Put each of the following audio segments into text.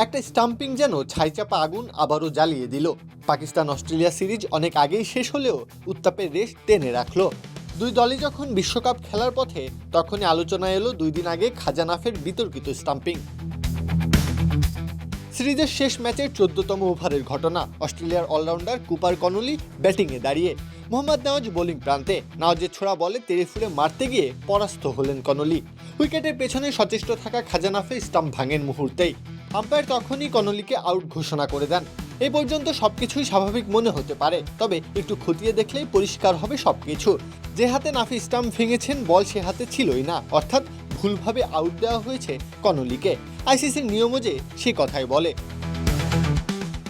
একটা স্টাম্পিং যেন ছাইচাপা আগুন আবারও জ্বালিয়ে দিল। পাকিস্তান অস্ট্রেলিয়া সিরিজ অনেক আগেই শেষ হলেও উত্তাপের রেশ টেনে রাখলো। দুই দলই যখন বিশ্বকাপ খেলার পথে, তখনই আলোচনায় এলো 2 দিন আগে খাজানাফের বিতর্কিত স্টাম্পিং। সিরিজের শেষ ম্যাচের 14তম ওভারের ঘটনা। অস্ট্রেলিয়ার অলরাউন্ডার কুপার কনলি ব্যাটিংয়ে দাঁড়িয়ে, মোহাম্মদ নওয়াজ বোলিং প্রান্তে। নওয়াজের ছোড়া বলে তেড়ে ফুঁড়ে মারতে গিয়ে পরাস্ত হলেন কনলি। উইকেটের পেছনে সচেষ্ট থাকা খাজানাফে স্টাম্প ভাঙেন মুহূর্তেই। আম্পায়ার তখনই কনলিকে আউট ঘোষণা করে দেন। এই পর্যন্ত সবকিছুই স্বাভাবিক মনে হতে পারে, তবে একটু খতিয়ে দেখলেই পরিষ্কার হবে সবকিছু। যে হাতে নাফি স্টাম্প ভেঙেছেন, বল সে হাতে ছিলই না, অর্থাৎ ভুলভাবে আউট দেওয়া হয়েছে কনলিকে। আইসিসির নিয়মও যে সে কথাই বলে।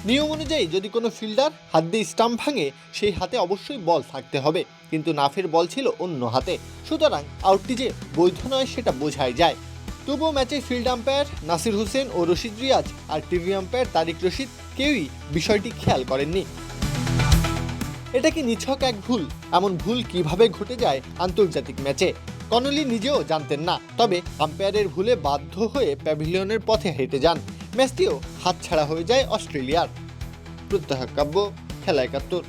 নিয়ম অনুযায়ী যদি কোনো ফিল্ডার হাত দিয়ে স্টাম্প ভাঙে, সেই হাতে অবশ্যই বল থাকতে হবে, কিন্তু নাফের বল ছিল অন্য হাতে। সুতরাং আউটটি যে বৈধ নয় সেটা বোঝাই যায়। তবুও ম্যাচের ফিল্ড আম্পায়ার নাসির হোসেন ও রশিদ রিয়াজ আর টিভি আম্পায়ার তারিক রশিদ কেউই বিষয়টি খেয়াল করেননি। এটা কি নিছক এক ভুল? এমন ভুল কিভাবে ঘটে যায় আন্তর্জাতিক ম্যাচে? কনলি নিজেও জানতেন না, তবে আম্পায়ারের ভুলে বাধ্য হয়ে প্যাভিলিয়নের পথে হেঁটে যান। ম্যাচটিও হাতছাড়া হয়ে যায় অস্ট্রেলিয়ার। প্রত্যহ কাব্য, খেলা ৭১।